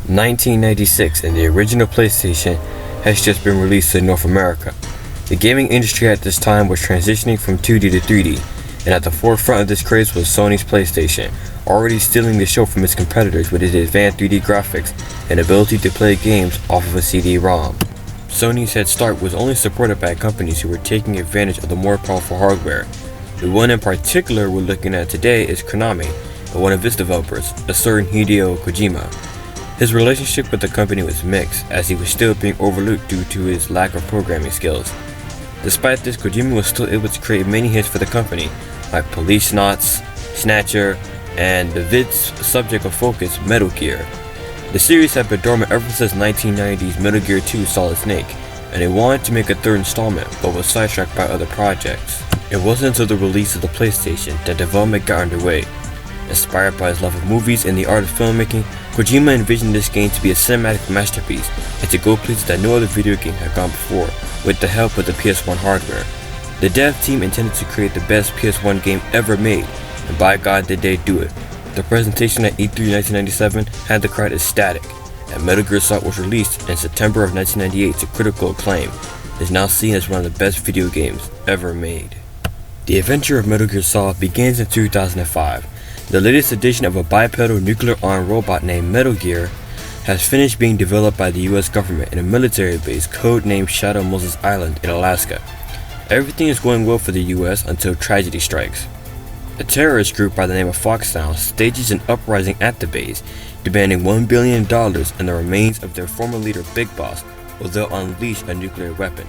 1996 and the original PlayStation has just been released in North America. The gaming industry at this time was transitioning from 2D to 3D, and at the forefront of this craze was Sony's PlayStation, already stealing the show from its competitors with its advanced 3D graphics and ability to play games off of a CD-ROM. Sony's head start was only supported by companies who were taking advantage of the more powerful hardware. The one in particular we're looking at today is Konami, and one of its developers, a certain Hideo Kojima. His relationship with the company was mixed, as he was still being overlooked due to his lack of programming skills. Despite this, Kojima was still able to create many hits for the company, like Police Knots, Snatcher, and the vid's subject of focus, Metal Gear. The series had been dormant ever since 1990's Metal Gear 2 Solid Snake, and they wanted to make a third installment, but was sidetracked by other projects. It wasn't until the release of the PlayStation that development got underway. Inspired by his love of movies and the art of filmmaking, Kojima envisioned this game to be a cinematic masterpiece and to go places that no other video game had gone before, with the help of the PS1 hardware. The dev team intended to create the best PS1 game ever made, and by God did they do it. The presentation at E3 1997 had the crowd ecstatic, and Metal Gear Solid was released in September of 1998 to critical acclaim. It is now seen as one of the best video games ever made. The adventure of Metal Gear Solid begins in 2005. The latest edition of a bipedal nuclear-armed robot named Metal Gear has finished being developed by the US government in a military base codenamed Shadow Moses Island in Alaska. Everything is going well for the US until tragedy strikes. A terrorist group by the name of Foxhound stages an uprising at the base, demanding $1 billion and the remains of their former leader Big Boss, or they'll unleash a nuclear weapon.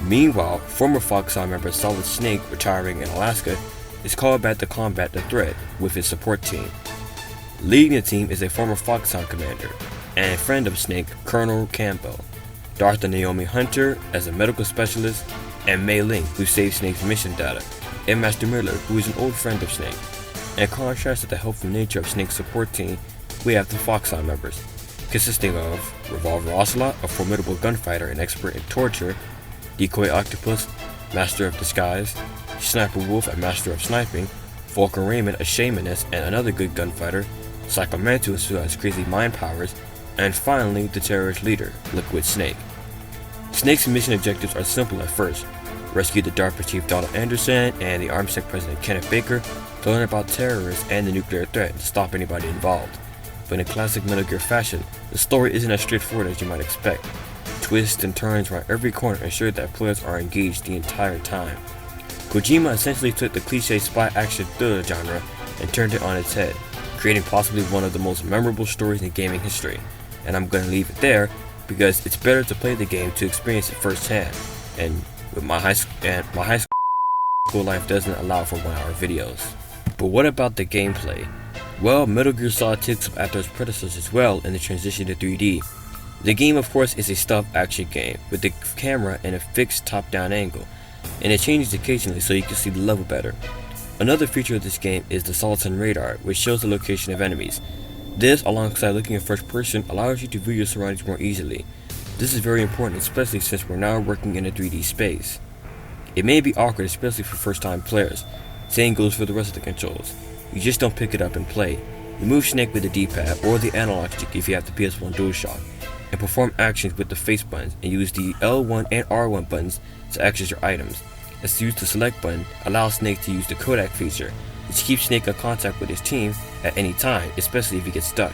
Meanwhile, former Foxhound member Solid Snake, retiring in Alaska, is called back to combat the threat with his support team. Leading the team is a former Foxhound commander and a friend of Snake, Colonel Campbell, Dr. Naomi Hunter as a medical specialist, and Mei Ling, who saves Snake's mission data, and Master Miller, who is an old friend of Snake. In contrast to the helpful nature of Snake's support team, we have the Foxhound members, consisting of Revolver Ocelot, a formidable gunfighter and expert in torture, Decoy Octopus, Master of Disguise, Sniper Wolf, a master of sniping, Vulcan Raymond, a shamanist and another good gunfighter, Psycho Mantis, who has crazy mind powers, and finally the terrorist leader, Liquid Snake. Snake's mission objectives are simple at first: rescue the DARPA chief Donald Anderson and the ARMSEC president Kenneth Baker to learn about terrorists and the nuclear threat and to stop anybody involved. But in classic Metal Gear fashion, the story isn't as straightforward as you might expect. Twists and turns around every corner ensure that players are engaged the entire time. Kojima essentially took the cliché spy action thriller genre and turned it on its head, creating possibly one of the most memorable stories in gaming history. And I'm gonna leave it there because it's better to play the game to experience it firsthand, and with my high school life doesn't allow for 1-hour videos. But what about the gameplay? Well, Metal Gear Solid takes up after its predecessors as well in the transition to 3D. The game, of course, is a stealth action game with the camera in a fixed top-down angle, and it changes occasionally so you can see the level better. Another feature of this game is the Soliton radar, which shows the location of enemies. This, alongside looking in first person, allows you to view your surroundings more easily. This is very important, especially since we're now working in a 3D space. It may be awkward, especially for first-time players. Same goes for the rest of the controls. You just don't pick it up and play. You move Snake with the D-pad or the analog stick if you have the PS1 DualShock, and perform actions with the face buttons, and use the L1 and R1 buttons to access your items. As to use the select button allows Snake to use the Codec feature, which keeps Snake in contact with his team at any time, especially if he gets stuck.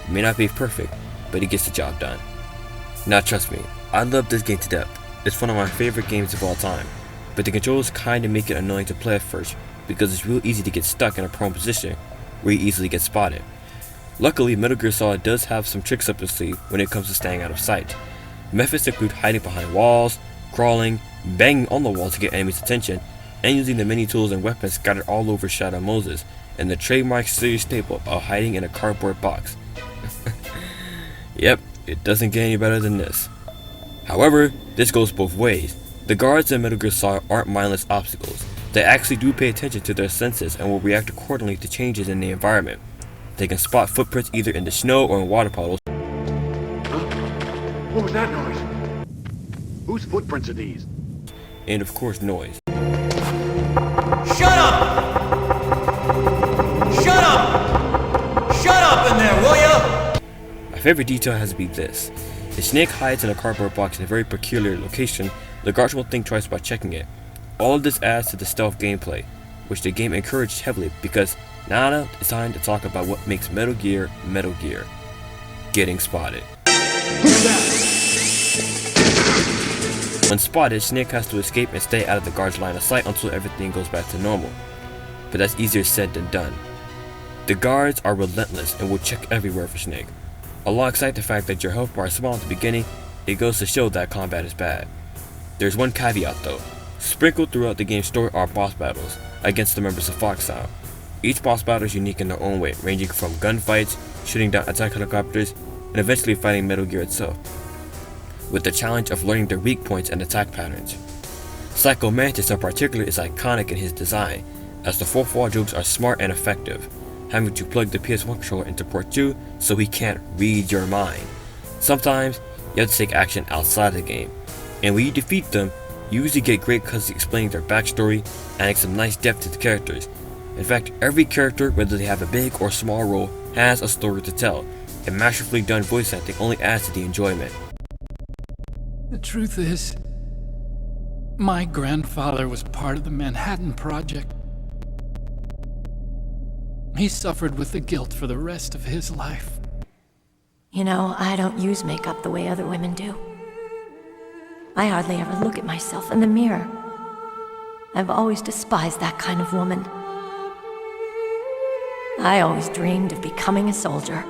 It may not be perfect, but he gets the job done. Now trust me, I love this game to death. It's one of my favorite games of all time, but the controls kinda make it annoying to play at first because it's real easy to get stuck in a prone position where you easily get spotted. Luckily, Metal Gear Solid does have some tricks up its sleeve when it comes to staying out of sight. Methods include hiding behind walls, crawling, banging on the wall to get enemies' attention, and using the many tools and weapons scattered all over Shadow Moses, and the trademark series staple of hiding in a cardboard box. Yep, it doesn't get any better than this. However, this goes both ways. The guards in Metal Gear Solid aren't mindless obstacles. They actually do pay attention to their senses and will react accordingly to changes in the environment. They can spot footprints either in the snow or in water puddles. What was that noise? Whose footprints are these? And of course, noise. Shut up! Shut up! Shut up in there, will ya? favorite detail has to be this. If Snake hides in a cardboard box in a very peculiar location, the guards won't think twice about checking it. All of this adds to the stealth gameplay, which the game encouraged heavily because now it's time to talk about what makes Metal Gear, getting spotted. When spotted, Snake has to escape and stay out of the guard's line of sight until everything goes back to normal. But that's easier said than done. The guards are relentless and will check everywhere for Snake. Alongside the fact that your health bar is small at the beginning, it goes to show that combat is bad. There's one caveat though. Sprinkled throughout the game's story are boss battles against the members of Foxhound. Each boss battle is unique in their own way, ranging from gunfights, shooting down attack helicopters, and eventually fighting Metal Gear itself, with the challenge of learning their weak points and attack patterns. Psycho Mantis in particular is iconic in his design, as the fourth wall jokes are smart and effective, having to plug the PS1 controller into port 2 so he can't read your mind. Sometimes, you have to take action outside the game, and when you defeat them, you usually get great cutscenes explaining their backstory, adding some nice depth to the characters. In fact, every character, whether they have a big or small role, has a story to tell, and masterfully done voice acting only adds to the enjoyment. The truth is, my grandfather was part of the Manhattan Project. He suffered with the guilt for the rest of his life. You know, I don't use makeup the way other women do. I hardly ever look at myself in the mirror. I've always despised that kind of woman. I always dreamed of becoming a soldier.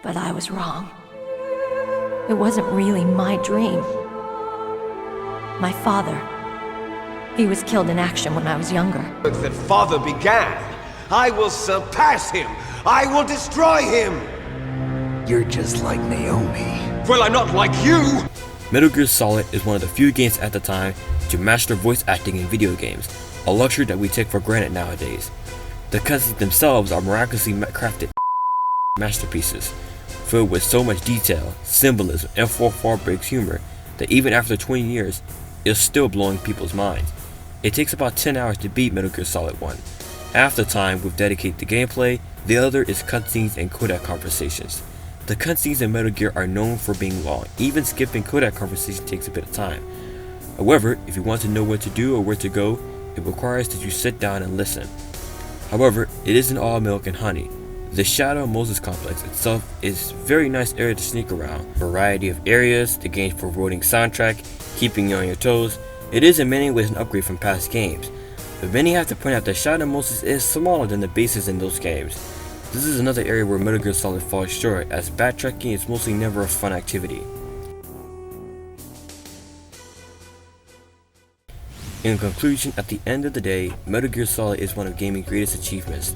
But I was wrong. It wasn't really my dream. My father, he was killed in action when I was younger. That father began. I will surpass him. I will destroy him. You're just like Naomi. Well, I'm not like you. Metal Gear Solid is one of the few games at the time to master voice acting in video games, a luxury that we take for granted nowadays. The cutscenes themselves are miraculously crafted masterpieces, filled with so much detail, symbolism, and fourth wall breaks humor that even after 20 years, it's still blowing people's minds. It takes about 10 hours to beat Metal Gear Solid 1. Half the time we've dedicated to gameplay, the other is cutscenes and codec conversations. The cutscenes in Metal Gear are known for being long, even skipping codec conversation takes a bit of time. However, if you want to know what to do or where to go, it requires that you sit down and listen. However, it isn't all milk and honey. The Shadow Moses complex itself is a very nice area to sneak around. Variety of areas, the game's foreboding soundtrack, keeping you on your toes. It is in many ways an upgrade from past games, but many have to point out that Shadow Moses is smaller than the bases in those games. This is another area where Metal Gear Solid falls short, as backtracking is mostly never a fun activity. In conclusion, at the end of the day, Metal Gear Solid is one of gaming's greatest achievements.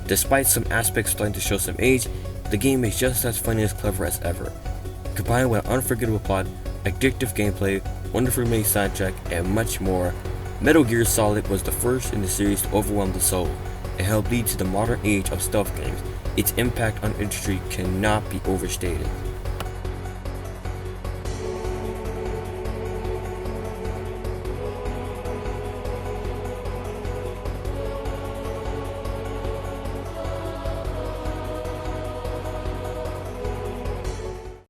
Despite some aspects starting to show some age, the game is just as funny and as clever as ever. Combined with an unforgettable plot, addictive gameplay, wonderfully made soundtrack, and much more, Metal Gear Solid was the first in the series to overwhelm the soul and help lead to the modern age of stealth games. Its impact on the industry cannot be overstated.